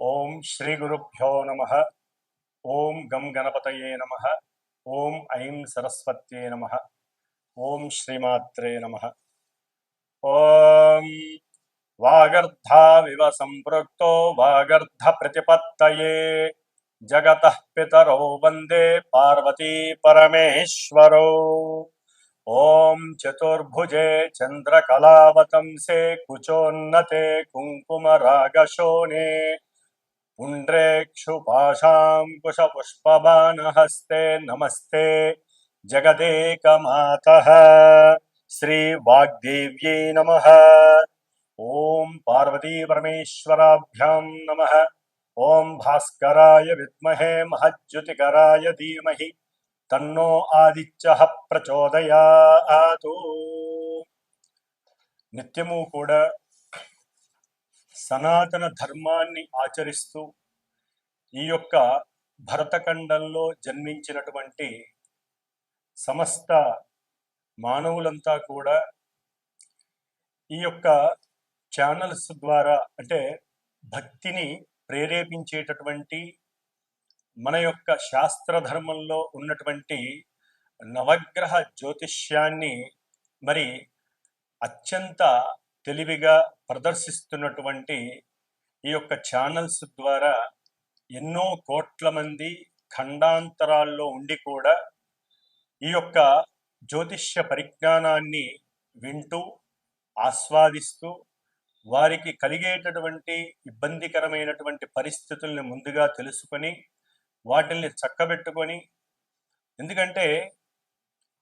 ఓం శ్రీ గురుభ్యో నమః. ఓం గం గణపతయే నమః. ఓం ఐం సరస్వత్యే నమః. ఓం శ్రీమాత్రే నమః. ఓం వాగర్ధావివ సంపృక్తో వాగర్ధ ప్రతిపత్తయే జగతః పితరౌ వందే పార్వతీ పరమేశ్వరౌ. ఓం చతుర్భుజే చంద్రకళావతంసే కుచోన్నతే కుంకుమరాగశోణే पुण्ड्रेक्षुपाशाङ्कुशपुष्पबाणहस्ते नमस्ते जगदेकमातः श्रीवाग्देव्यै नमः. ॐ पार्वतीपरमेश्वराभ्यां नमः. ॐ भास्कराय विद्महे महज्योतिकराय धीमहि तन्नो आदित्यः प्रचोदयात्. నిత్యము కూడా సనాతన ధర్మాన్ని ఆచరిస్తూ ఈ యొక్క భరతఖండంలో జన్మించినటువంటి సమస్త మానవులంతా కూడా ఈ యొక్క ఛానల్స్ ద్వారా అంటే భక్తిని ప్రేరేపించేటటువంటి మన యొక్క శాస్త్ర ధర్మంలో ఉన్నటువంటి నవగ్రహ జ్యోతిష్యాన్ని మరి అత్యంత తెలివిగా ప్రదర్శిస్తున్నటువంటి ఈ యొక్క ఛానల్స్ ద్వారా ఎన్నో కోట్ల మంది ఖండాంతరాల్లో ఉండి కూడా ఈ యొక్క జ్యోతిష్య పరిజ్ఞానాన్ని వింటూ ఆస్వాదిస్తూ వారికి కలిగేటటువంటి ఇబ్బందికరమైనటువంటి పరిస్థితుల్ని ముందుగా తెలుసుకొని వాటిల్ని చక్కబెట్టుకొని, ఎందుకంటే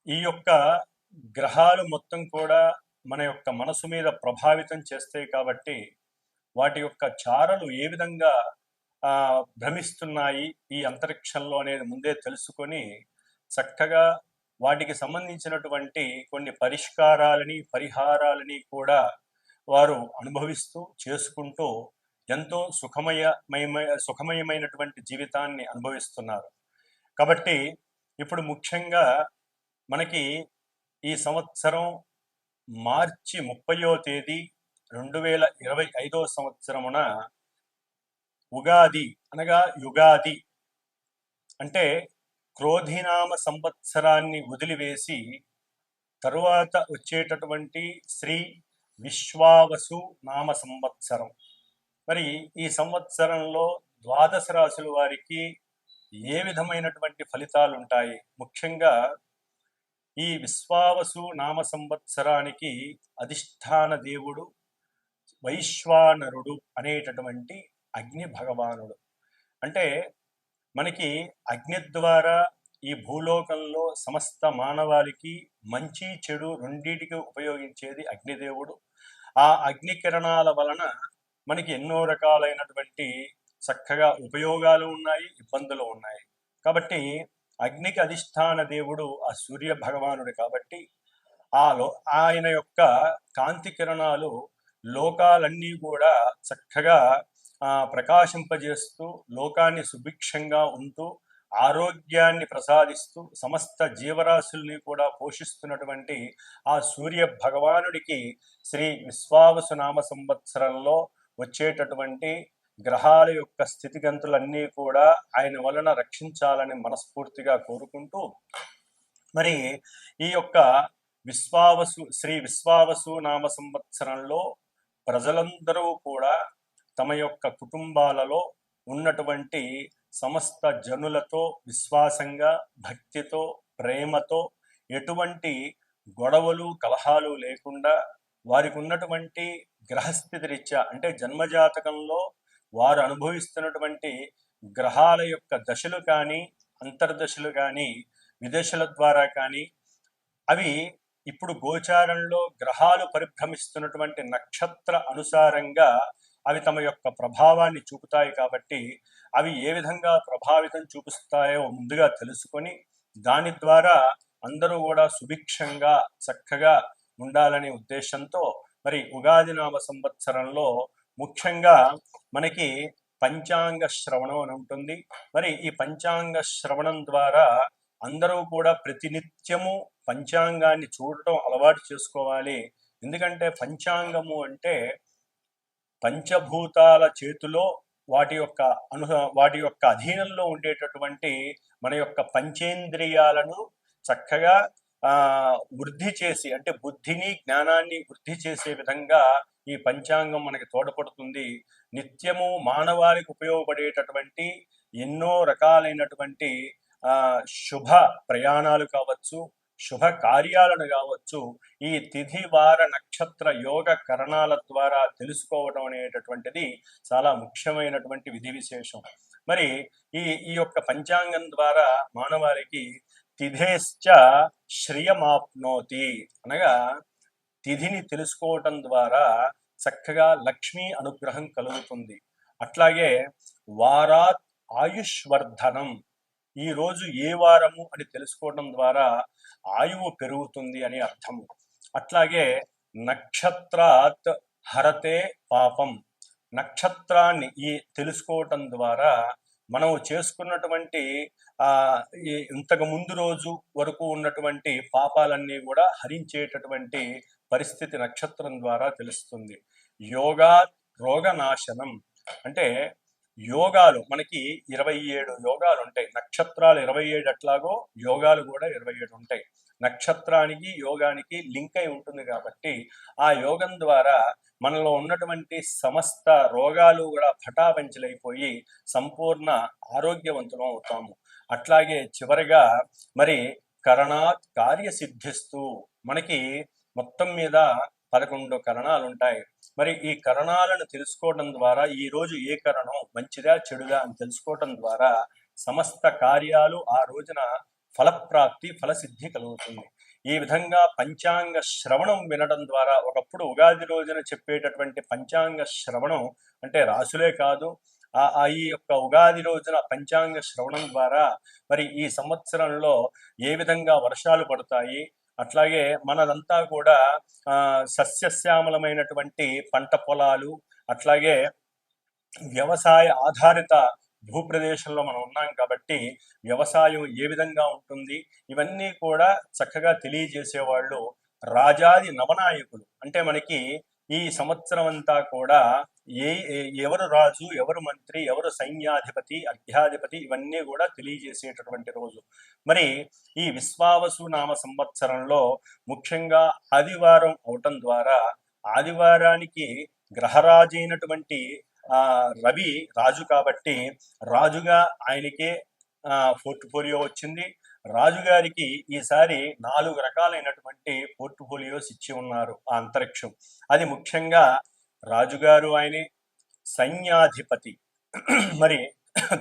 ఈ యొక్క గ్రహాలు మొత్తం కూడా మన యొక్క మనసు మీద ప్రభావితం చేస్తాయి కాబట్టి వాటి యొక్క చారలు ఏ విధంగా భ్రమిస్తున్నాయి ఈ అంతరిక్షంలో అనేది ముందే తెలుసుకొని చక్కగా వాటికి సంబంధించినటువంటి కొన్ని పరిహారాలని కూడా వారు అనుభవిస్తూ చేసుకుంటూ ఎంతో సుఖమయమైనటువంటి జీవితాన్ని అనుభవిస్తున్నారు. కాబట్టి ఇప్పుడు ముఖ్యంగా మనకి ఈ సంవత్సరం మార్చి 30వ తేదీ 2025వ సంవత్సరమున ఉగాది అనగా యుగాది అంటే క్రోధినామ సంవత్సరాన్ని వదిలివేసి తరువాత వచ్చేటటువంటి శ్రీ విశ్వావసు నామ సంవత్సరం. మరి ఈ సంవత్సరంలో ద్వాదశ రాశుల వారికి ఏ విధమైనటువంటి ఫలితాలు ఉంటాయి? ముఖ్యంగా ఈ విశ్వావసు నామ సంవత్సరానికి అధిష్టాన దేవుడు వైశ్వానరుడు అనేటటువంటి అగ్ని భగవానుడు. అంటే మనకి అగ్ని ద్వారా ఈ భూలోకంలో సమస్త మానవాళికి మంచి చెడు రెండింటికి ఉపయోగించేది అగ్నిదేవుడు. ఆ అగ్ని కిరణాల వలన మనకి ఎన్నో రకాలైనటువంటి చక్కగా ఉపయోగాలు ఉన్నాయి, ఇబ్బందులు ఉన్నాయి. కాబట్టి అగ్నికి అధిష్టాన దేవుడు ఆ సూర్య భగవానుడు కాబట్టి ఆయన యొక్క కాంతి కిరణాలు లోకాలన్నీ కూడా చక్కగా ప్రకాశింపజేస్తూ లోకాన్ని సుభిక్షంగా ఉంటూ ఆరోగ్యాన్ని ప్రసాదిస్తూ సమస్త జీవరాశుల్ని కూడా పోషిస్తున్నటువంటి ఆ సూర్య భగవానుడికి శ్రీ విశ్వావసు నామ సంవత్సరంలో వచ్చేటటువంటి గ్రహాల యొక్క స్థితిగతులన్నీ కూడా ఆయన వలన రక్షించాలని మనస్ఫూర్తిగా కోరుకుంటూ, మరి ఈ యొక్క శ్రీ విశ్వావసు నామ సంవత్సరంలో ప్రజలందరూ కూడా తమ యొక్క కుటుంబాలలో ఉన్నటువంటి సమస్త జనులతో విశ్వాసంగా, భక్తితో, ప్రేమతో, ఎటువంటి గొడవలు కలహాలు లేకుండా వారికి ఉన్నటువంటి గ్రహస్థితి రీత్యా అంటే జన్మజాతకంలో వారు అనుభవిస్తున్నటువంటి గ్రహాల యొక్క దశలు కానీ, అంతర్దశలు కానీ, విదశల ద్వారా కానీ, అవి ఇప్పుడు గోచారంలో గ్రహాలు పరిభ్రమిస్తున్నటువంటి నక్షత్ర అనుసారంగా అవి తమ యొక్క ప్రభావాన్ని చూపుతాయి. కాబట్టి అవి ఏ విధంగా ప్రభావితం చూపిస్తాయో ముందుగా తెలుసుకొని దాని ద్వారా అందరూ కూడా సుభిక్షంగా చక్కగా ఉండాలనే ఉద్దేశంతో మరి ఉగాది నామ సంవత్సరంలో ముఖ్యంగా మనకి పంచాంగ శ్రవణం అని ఉంటుంది. మరి ఈ పంచాంగ శ్రవణం ద్వారా అందరూ కూడా ప్రతినిత్యము పంచాంగాన్ని చూడటం అలవాటు చేసుకోవాలి. ఎందుకంటే పంచాంగము అంటే పంచభూతాల చేతిలో వాటి యొక్క వాటి యొక్క అధీనంలో ఉండేటటువంటి మన యొక్క పంచేంద్రియాలను చక్కగా వృద్ధి చేసి, అంటే బుద్ధిని జ్ఞానాన్ని వృద్ధి చేసే విధంగా ఈ పంచాంగం మనకి తోడ్పడుతుంది. నిత్యము మానవాళికి ఉపయోగపడేటటువంటి ఎన్నో రకాలైనటువంటి శుభ ప్రయాణాలు కావచ్చు, శుభ కార్యాలను కావచ్చు, ఈ తిథి వార నక్షత్ర యోగ కరణాల ద్వారా తెలుసుకోవడం అనేటటువంటిది చాలా ముఖ్యమైనటువంటి విధి విశేషం. మరి ఈ యొక్క పంచాంగం ద్వారా మానవాళికి తిథేశ్చ శ్రియమాప్నోతి అనగా తిథిని తెలుసుకోవటం ద్వారా చక్కగా లక్ష్మీ అనుగ్రహం కలుగుతుంది. అట్లాగే వారాత్ ఆయుష్వర్ధనం, ఈ రోజు ఏ వారము అని తెలుసుకోవడం ద్వారా ఆయువు పెరుగుతుంది అని అర్థము. అట్లాగే నక్షత్రాత్ హరతే పాపం, నక్షత్రాన్ని తెలుసుకోవటం ద్వారా మనం చేసుకున్నటువంటి ఇంతకు ముందు రోజు వరకు ఉన్నటువంటి పాపాలన్నీ కూడా హరించేటటువంటి పరిస్థితి నక్షత్రం ద్వారా తెలుస్తుంది. యోగా రోగనాశనం, అంటే యోగాలు మనకి 27 యోగాలు ఉంటాయి. నక్షత్రాలు 27 అట్లాగో యోగాలు కూడా 27 ఉంటాయి. నక్షత్రానికి యోగానికి లింక్ అయి ఉంటుంది కాబట్టి ఆ యోగం ద్వారా మనలో ఉన్నటువంటి సమస్త రోగాలు కూడా పటాపంచలైపోయి సంపూర్ణ ఆరోగ్యవంతులం అవుతాము. అట్లాగే చివరిగా మరి కరణాత్ కార్యసిద్ధిస్తూ, మనకి మొత్తం మీద 11 కరణాలు ఉంటాయి. మరి ఈ కరణాలను తెలుసుకోవడం ద్వారా ఈ రోజు ఏ కరణం మంచిదా చెడుదా అని తెలుసుకోవడం ద్వారా సమస్త కార్యాలు ఆ రోజున ఫలప్రాప్తి ఫలసిద్ధి కలుగుతుంది. ఈ విధంగా పంచాంగ శ్రవణం వినడం ద్వారా, ఒకప్పుడు ఉగాది రోజున చెప్పేటటువంటి పంచాంగ శ్రవణం అంటే రాసులే కాదు, ఈ యొక్క ఉగాది రోజున పంచాంగ శ్రవణం ద్వారా మరి ఈ సంవత్సరంలో ఏ విధంగా వర్షాలు పడతాయి, అట్లాగే మనదంతా కూడా సస్యశ్యామలమైనటువంటి పంట పొలాలు, అట్లాగే వ్యవసాయ ఆధారిత భూప్రదేశంలో మనం ఉన్నాం కాబట్టి వ్యవసాయం ఏ విధంగా ఉంటుంది, ఇవన్నీ కూడా చక్కగా తెలియజేసేవాళ్ళు రాజాది నవనాయకులు. అంటే మనకి ఈ సంవత్సరం అంతా కూడా ఎవరు రాజు, ఎవరు మంత్రి, ఎవరు సైన్యాధిపతి, అర్ఘ్యాధిపతి, ఇవన్నీ కూడా తెలియజేసేటటువంటి రోజు. మరి ఈ విశ్వావసు నామ సంవత్సరంలో ముఖ్యంగా ఆదివారం అవటం ద్వారా, ఆదివారానికి గ్రహరాజు అయినటువంటి రవి రాజు కాబట్టి రాజుగా ఆయనకే పోర్ట్ఫోలియో వచ్చింది. రాజుగారికి ఈసారి 4 రకాలైనటువంటి పోర్ట్ఫోలియోస్ ఇచ్చి ఉన్నారు ఆ అంతరిక్షం. అది ముఖ్యంగా రాజుగారు ఆయనే, సైన్యాధిపతి మరి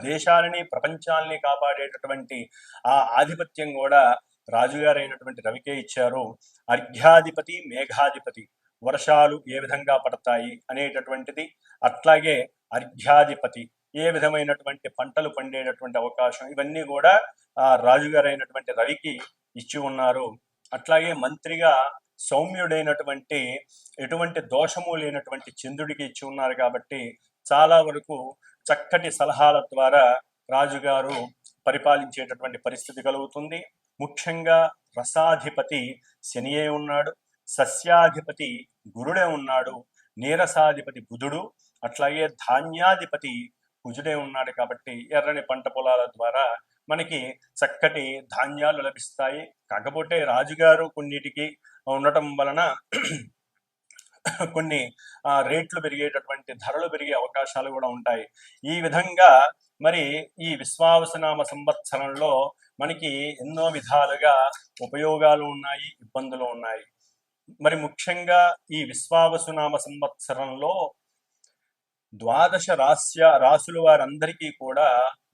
దేశాలని ప్రపంచాలని కాపాడేటటువంటి ఆ ఆధిపత్యం కూడా రాజుగారైనటువంటి రవికే ఇచ్చారు. అర్ఘ్యాధిపతి మేఘాధిపతి, వర్షాలు ఏ విధంగా పడతాయి అనేటటువంటిది, అట్లాగే అర్ఘ్యాధిపతి ఏ విధమైనటువంటి పంటలు పండేటటువంటి అవకాశం, ఇవన్నీ కూడా రాజుగారైనటువంటి రవికి ఇచ్చి ఉన్నారు. అట్లాగే మంత్రిగా సౌమ్యుడైనటువంటి ఎటువంటి దోషము లేనటువంటి చంద్రుడికి ఇచ్చి ఉన్నారు కాబట్టి చాలా వరకు చక్కటి సలహాల ద్వారా రాజుగారు పరిపాలించేటటువంటి పరిస్థితి కలుగుతుంది. ముఖ్యంగా రసాధిపతి శనియే ఉన్నాడు, సస్యాధిపతి గురుడే ఉన్నాడు, నీరసాధిపతి బుధుడు, అట్లాగే ధాన్యాధిపతి కుజుడే ఉన్నాడు. కాబట్టి ఎర్రని పంట పొలాల ద్వారా మనకి చక్కటి ధాన్యాలు లభిస్తాయి. కాకపోతే రాజుగారు కొన్నిటికి ఉండటం వలన కొన్ని రేట్లు పెరిగేటటువంటి, ధరలు పెరిగే అవకాశాలు కూడా ఉంటాయి. ఈ విధంగా మరి ఈ విశ్వావసునామ సంవత్సరంలో మనకి ఎన్నో విధాలుగా ఉపయోగాలు ఉన్నాయి, ఇబ్బందులు ఉన్నాయి. మరి ముఖ్యంగా ఈ విశ్వావసునామ సంవత్సరంలో 12 రాసుల వారందరికీ కూడా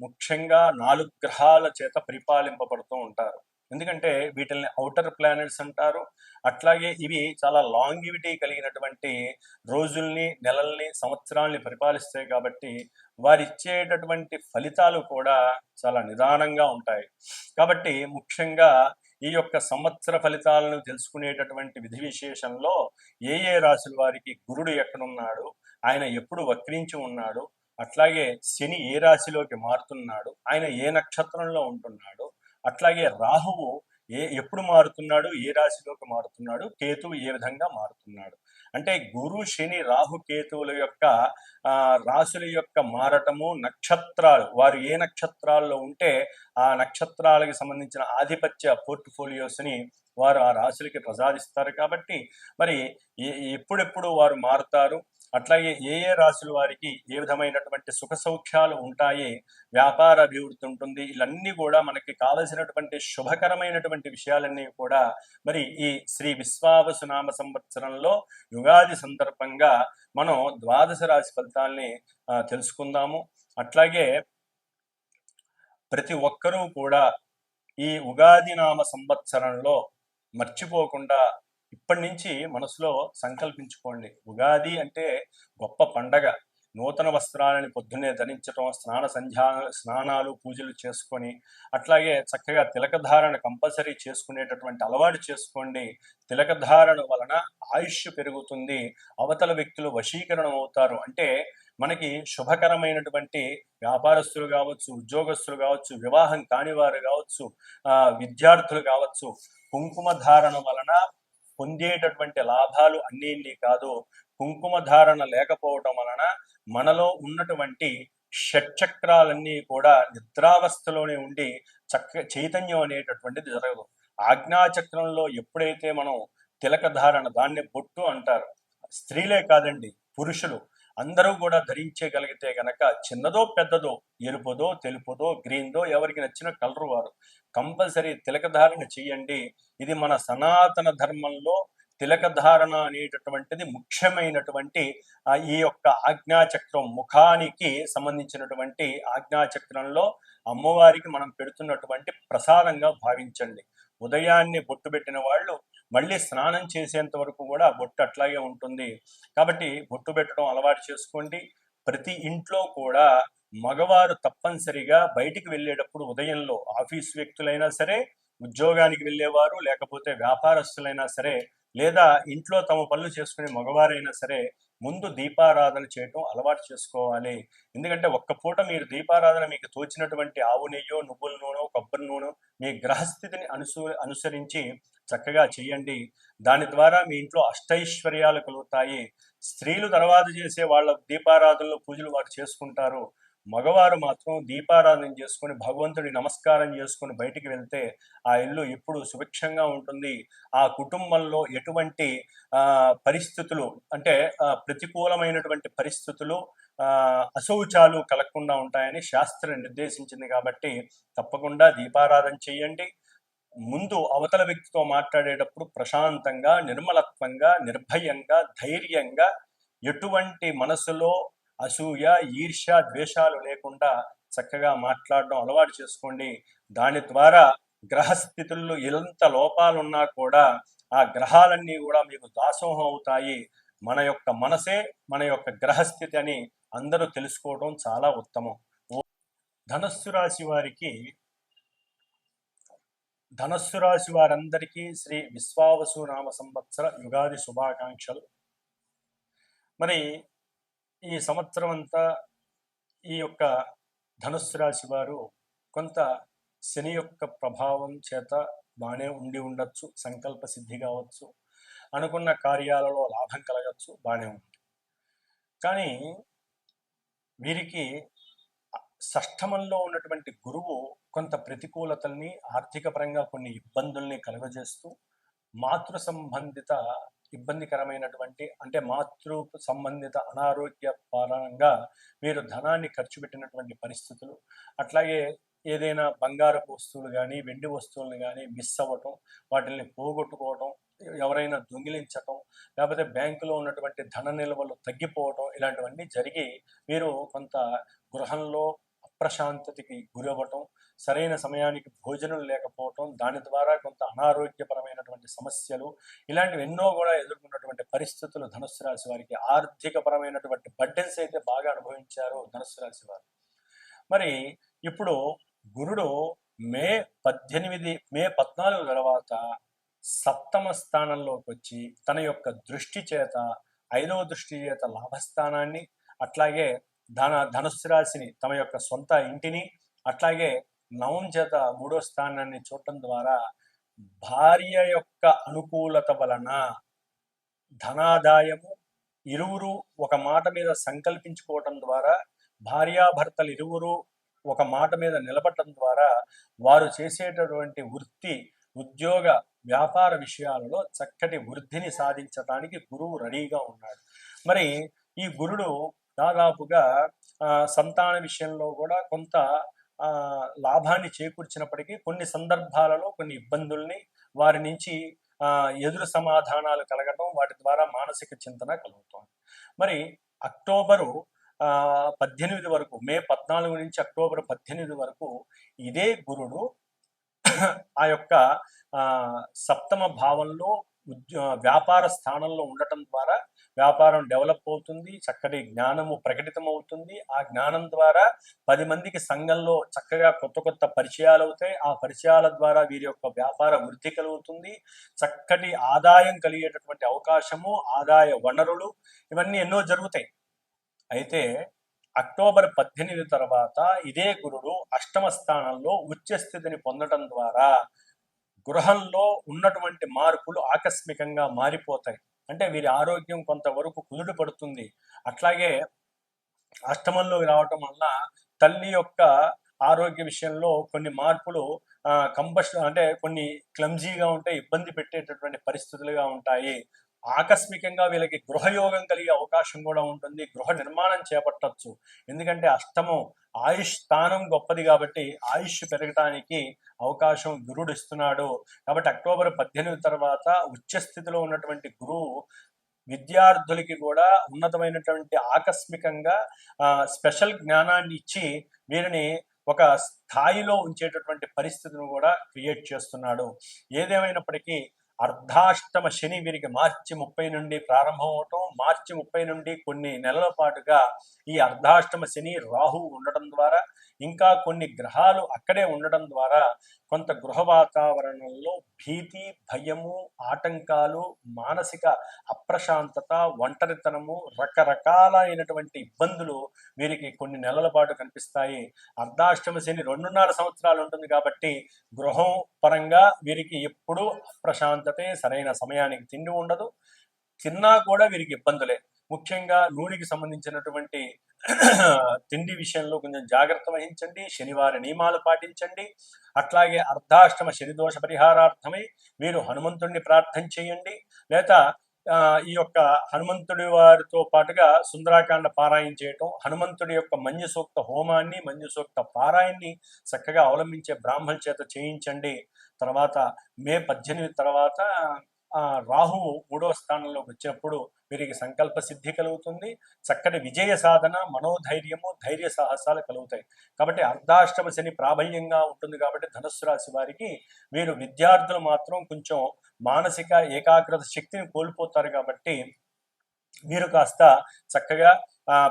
ముఖ్యంగా 4 గ్రహాల చేత పరిపాలింపబడుతూ ఉంటారు. ఎందుకంటే వీటిని ఔటర్ ప్లానెట్స్ అంటారు. అట్లాగే ఇవి చాలా లాంగివిటీ కలిగినటువంటి రోజుల్ని, నెలల్ని, సంవత్సరాల్ని పరిపాలిస్తాయి కాబట్టి వారిచ్చేటటువంటి ఫలితాలు కూడా చాలా నిదానంగా ఉంటాయి. కాబట్టి ముఖ్యంగా ఈ యొక్క సంవత్సర ఫలితాలను తెలుసుకునేటటువంటి విధి విశేషంలో ఏ రాశుల వారికి గురుడు ఎక్కడున్నాడు, ఆయన ఎప్పుడు వక్రించి ఉన్నాడు, అట్లాగే శని ఏ రాశిలోకి మారుతున్నాడు, ఆయన ఏ నక్షత్రంలో ఉంటున్నాడు, అట్లాగే రాహువు ఎప్పుడు మారుతున్నాడు, ఏ రాశిలోకి మారుతున్నాడు, కేతువు ఏ విధంగా మారుతున్నాడు అంటే గురు శని రాహుకేతువుల యొక్క రాశుల యొక్క మారటము, నక్షత్రాలు వారు ఏ నక్షత్రాల్లో ఉంటే ఆ నక్షత్రాలకు సంబంధించిన ఆధిపత్య పోర్ట్ఫోలియోస్ని వారు ఆ రాశులకి ప్రసాదిస్తారు. కాబట్టి మరి ఎప్పుడెప్పుడు వారు మారుతారు, అట్లాగే ఏ ఏ రాశుల వారికి ఏ విధమైనటువంటి సుఖ సౌఖ్యాలు ఉంటాయి, వ్యాపార అభివృద్ధి ఉంటుంది, ఇవన్నీ కూడా మనకి కావలసినటువంటి శుభకరమైనటువంటి విషయాలన్నీ కూడా మరి ఈ శ్రీ విశ్వావసు నామ సంవత్సరంలో యుగాది సందర్భంగా మనం ద్వాదశ రాశి ఫలితాల్ని తెలుసుకుందాము. అట్లాగే ప్రతి ఒక్కరూ కూడా ఈ ఉగాది నామ సంవత్సరంలో మర్చిపోకుండా ఇప్పటి నుంచి మనసులో సంకల్పించుకోండి. ఉగాది అంటే గొప్ప పండగ. నూతన వస్త్రాలని పొద్దున్నే ధరించడం, స్నానాలు పూజలు చేసుకొని అట్లాగే చక్కగా తిలకధారణ కంపల్సరీ చేసుకునేటటువంటి అలవాటు చేసుకోండి. తిలకధారణ వలన ఆయుష్ పెరుగుతుంది, అవతల వ్యక్తులు వశీకరణం అవుతారు. అంటే మనకి శుభకరమైనటువంటి వ్యాపారస్తులు కావచ్చు, ఉద్యోగస్తులు కావచ్చు, వివాహం కాని వారు కావచ్చు, విద్యార్థులు కావచ్చు, కుంకుమ ధారణ వలన పొందేటటువంటి లాభాలు అన్నీ కాదు, కుంకుమ ధారణ లేకపోవటం వలన మనలో ఉన్నటువంటి షట్చక్రాలన్నీ కూడా నిద్రావస్థలోనే ఉండి చైతన్యం అనేటటువంటిది జరగదు. ఆజ్ఞాచక్రంలో ఎప్పుడైతే మనం తిలక ధారణ, దాన్ని బొట్టు అంటారు, స్త్రీలే కాదండి పురుషులు అందరూ కూడా ధరించగలిగితే గనక చిన్నదో పెద్దదో, ఎరుపుదో తెలుపుదో గ్రీన్దో ఎవరికి నచ్చిన కలరు వారు కంపల్సరీ తిలకధారణ చెయ్యండి. ఇది మన సనాతన ధర్మంలో తిలకధారణ అనేటటువంటిది ముఖ్యమైనటువంటి ఈ యొక్క ఆజ్ఞాచక్రం, ముఖానికి సంబంధించినటువంటి ఆజ్ఞాచక్రంలో అమ్మవారికి మనం పెడుతున్నటువంటి ప్రసాదంగా భావించండి. ఉదయాన్నే బొట్టు పెట్టిన వాళ్ళు మళ్ళీ స్నానం చేసేంత వరకు కూడా బొట్టు అట్లాగే ఉంటుంది. కాబట్టి బొట్టు పెట్టడం అలవాటు చేసుకోండి. ప్రతి ఇంట్లో కూడా మగవారు తప్పనిసరిగా బయటికి వెళ్ళేటప్పుడు ఉదయంలో, ఆఫీస్ వ్యక్తులైనా సరే, ఉద్యోగానికి వెళ్ళేవారు, లేకపోతే వ్యాపారస్తులైనా సరే, లేదా ఇంట్లో తమ పనులు చేసుకునే మగవారైనా సరే ముందు దీపారాధన చేయటం అలవాటు చేసుకోవాలి. ఎందుకంటే ఒక్క పూట మీరు దీపారాధన మీకు తోచినటువంటి ఆవు నెయ్యో, నువ్వుల నూనె, కొబ్బరి నూనె మీ గ్రహస్థితిని అనుసరించి చక్కగా చేయండి. దాని ద్వారా మీ ఇంట్లో అష్టైశ్వర్యాలు కలుగుతాయి. స్త్రీలు తర్వాత చేసే వాళ్ళ దీపారాధనలో పూజలు వారు చేసుకుంటారు. మగవారు మాత్రం దీపారాధన చేసుకొని భగవంతుడి నమస్కారం చేసుకొని బయటికి వెళ్తే ఆ ఇల్లు ఎప్పుడు సుభిక్షంగా ఉంటుంది. ఆ కుటుంబంలో ఎటువంటి పరిస్థితులు అంటే ప్రతికూలమైనటువంటి పరిస్థితులు, అశౌచాలు కలగకుండా ఉంటాయని శాస్త్రం నిర్దేశించింది. కాబట్టి తప్పకుండా దీపారాధన చేయండి. ముందు అవతల వ్యక్తితో మాట్లాడేటప్పుడు ప్రశాంతంగా, నిర్మలత్వంగా, నిర్భయంగా, ధైర్యంగా, ఎటువంటి మనసులో అసూయ, ఈర్ష్య, ద్వేషాలు లేకుండా చక్కగా మాట్లాడడం అలవాటు చేసుకోండి. దాని ద్వారా గ్రహస్థితుల్లో ఎంత లోపాలున్నా కూడా ఆ గ్రహాలన్నీ కూడా మీకు దాసోహం అవుతాయి. మన యొక్క మనసే మన యొక్క గ్రహస్థితి అని అందరూ తెలుసుకోవడం చాలా ఉత్తమం. ధనస్సు రాశి వారందరికీ శ్రీ విశ్వావసు నామ సంవత్సర యుగాది శుభాకాంక్షలు. మరి ఈ సంవత్సరం అంతా ఈ యొక్క ధనుస్సు రాశి వారు కొంత శని యొక్క ప్రభావం చేత బాగానే ఉండొచ్చు, సంకల్ప సిద్ధి కావచ్చు, అనుకున్న కార్యాలలో లాభం కలగచ్చు, బాగానే ఉంది. కానీ వీరికి షష్ఠమంలో ఉన్నటువంటి గురువు కొంత ప్రతికూలతల్ని, ఆర్థిక పరంగా కొన్ని ఇబ్బందుల్ని కలుగజేస్తూ మాతృ సంబంధిత ఇబ్బందికరమైనటువంటి అంటే మాతృ సంబంధిత అనారోగ్య పరంగా మీరు ధనాన్ని ఖర్చు పెట్టినటువంటి పరిస్థితులు, అట్లాగే ఏదైనా బంగారపు వస్తువులు కానీ వెండి వస్తువులను కానీ మిస్ అవ్వటం, వాటిని పోగొట్టుకోవటం, ఎవరైనా దొంగిలించటం, లేకపోతే బ్యాంకులో ఉన్నటువంటి ధన నిల్వలు తగ్గిపోవటం, ఇలాంటివన్నీ జరిగి మీరు కొంత గృహంలో అప్రశాంతతకి గురవ్వటం, సరైన సమయానికి భోజనం లేకపోవటం, దాని ద్వారా కొంత అనారోగ్యపరమైనటువంటి సమస్యలు, ఇలాంటివి ఎన్నో కూడా ఎదుర్కొన్నటువంటి పరిస్థితులు ధనుస్సు రాశి వారికి. ఆర్థికపరమైనటువంటి బర్డెన్స్ అయితే బాగా అనుభవించారు ధనుస్సు రాశి వారు. మరి ఇప్పుడు గురుడు మే 14 తర్వాత సప్తమ స్థానంలోకి వచ్చి తన యొక్క దృష్టి చేత, 5వ దృష్టి చేత లాభస్థానాన్ని, అట్లాగే ధనుస్సు రాశిని, తమ యొక్క సొంత ఇంటిని, అట్లాగే నవం చేత 3వ స్థానాన్ని చూడటం ద్వారా భార్య యొక్క అనుకూలత వలన ధనాదాయము, ఇరువురు ఒక మాట మీద సంకల్పించుకోవటం ద్వారా, భార్యాభర్తలు ఇరువురు ఒక మాట మీద నిలబడటం ద్వారా వారు చేసేటటువంటి వృత్తి, ఉద్యోగ, వ్యాపార విషయాలలో చక్కటి వృద్ధిని సాధించడానికి గురువు రెడీగా ఉన్నాడు. మరి ఈ గురుడు దాదాపుగా సంతాన విషయంలో కూడా కొంత లాభాన్ని చేకూర్చినప్పటికీ కొన్ని సందర్భాలలో కొన్ని ఇబ్బందుల్ని, వారి నుంచి ఎదురు సమాధానాలు కలగటం, వాటి ద్వారా మానసిక చింతన కలుగుతోంది. మరి అక్టోబరు 18 వరకు, మే 14 నుంచి అక్టోబర్ 18 వరకు ఇదే గురుడు ఆ యొక్క సప్తమ భావంలో వ్యాపార స్థానంలో ఉండటం ద్వారా వ్యాపారం డెవలప్ అవుతుంది, చక్కటి జ్ఞానము ప్రకటితం అవుతుంది. ఆ జ్ఞానం ద్వారా 10 మందికి సంఘంలో చక్కగా కొత్త కొత్త పరిచయాలు అవుతాయి. ఆ పరిచయాల ద్వారా వీరి యొక్క వ్యాపార వృద్ధి కలుగుతుంది, చక్కటి ఆదాయం కలిగేటటువంటి అవకాశము, ఆదాయ వనరులు, ఇవన్నీ ఎన్నో జరుగుతాయి. అయితే అక్టోబర్ 18 తర్వాత ఇదే గురుడు అష్టమ స్థానంలో ఉచ్చ స్థితిని పొందడం ద్వారా గృహంలో ఉన్నటువంటి మార్పులు ఆకస్మికంగా మారిపోతాయి. అంటే వీరి ఆరోగ్యం కొంతవరకు కుదుట పడుతుంది. అట్లాగే అష్టమంలోకి రావటం వల్ల తల్లి యొక్క ఆరోగ్య విషయంలో కొన్ని మార్పులు అంటే కొన్ని క్లమ్జీగా ఉంటాయి, ఇబ్బంది పెట్టేటటువంటి పరిస్థితులుగా ఉంటాయి. ఆకస్మికంగా వీళ్ళకి గృహయోగం కలిగే అవకాశం కూడా ఉంటుంది, గృహ నిర్మాణం చేపట్టచ్చు. ఎందుకంటే అష్టమం ఆయుష్ స్థానం గొప్పది కాబట్టి ఆయుష్ పెరగటానికి అవకాశం గురుడు ఇస్తున్నాడు. కాబట్టి అక్టోబర్ 18 తర్వాత ఉచ్చ స్థితిలో ఉన్నటువంటి గురువు విద్యార్థులకి కూడా ఉన్నతమైనటువంటి ఆకస్మికంగా స్పెషల్ జ్ఞానాన్ని ఇచ్చి వీరిని ఒక స్థాయిలో ఉంచేటటువంటి పరిస్థితిని కూడా క్రియేట్ చేస్తున్నాడు. ఏదేమైనప్పటికీ అర్ధాష్టమ శని వీరికి మార్చి 30 నుండి ప్రారంభం అవటం, మార్చి 30 నుండి కొన్ని నెలల పాటుగా ఈ అర్ధాష్టమ శని రాహు ఉండటం ద్వారా, ఇంకా కొన్ని గ్రహాలు అక్కడే ఉండటం ద్వారా కొంత గృహ వాతావరణంలో భీతి, భయము, ఆటంకాలు, మానసిక అప్రశాంతత, ఒంటరితనము, రకరకాలైనటువంటి ఇబ్బందులు వీరికి కొన్ని నెలల పాటు కనిపిస్తాయి. అర్ధాష్టమ శని 2.5 సంవత్సరాలు ఉంటుంది కాబట్టి గృహం పరంగా వీరికి ఎప్పుడూ అప్రశాంతతే, సరైన సమయానికి తిండి ఉండదు, తిన్నా కూడా వీరికి ఇబ్బందులే. ముఖ్యంగా నూనెకి సంబంధించినటువంటి తిండి విషయంలో కొంచెం జాగ్రత్త వహించండి, శనివారి నియమాలు పాటించండి. అట్లాగే అర్ధాష్టమ శని దోష పరిహారార్థమై మీరు హనుమంతుడిని ప్రార్థన చేయండి, లేదా ఈ యొక్క హనుమంతుడి వారితో పాటుగా సుందరాకాండ పారాయణ చేయటం, హనుమంతుడి యొక్క మంజు సూక్త హోమాన్ని, మంజు సూక్త పారాయణని చక్కగా అవలంబించే బ్రాహ్మణ చేత చేయించండి. తర్వాత మే 18 తర్వాత రాహువు 3వ స్థానంలోకి వచ్చినప్పుడు వీరికి సంకల్ప సిద్ధి కలుగుతుంది, చక్కటి విజయ సాధన, మనోధైర్యము, ధైర్య సాహసాలు కలుగుతాయి. కాబట్టి అర్ధాష్టమ శని ప్రాబల్యంగా ఉంటుంది కాబట్టి ధనుస్సు రాశి వారికి, వీరు విద్యార్థులు మాత్రం కొంచెం మానసిక ఏకాగ్రత శక్తిని కోల్పోతారు. కాబట్టి మీరు కాస్త చక్కగా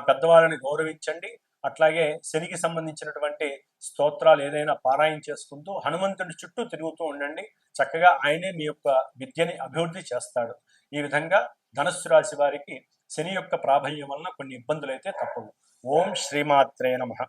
పెద్దవాళ్ళని గౌరవించండి. అట్లాగే శనికి సంబంధించినటువంటి స్తోత్రాలు ఏదైనా పారాయణ చేసుకుంటూ హనుమంతుడి చుట్టూ తిరుగుతూ ఉండండి. చక్కగా ఆయనే మీ యొక్క విద్యని అభివృద్ధి చేస్తాడు. ఈ విధంగా ధనుస్సు రాశి వారికి శని యొక్క ప్రాబల్యం వలన కొన్ని ఇబ్బందులు అయితే తప్పవు. ఓం శ్రీమాత్రే నమః.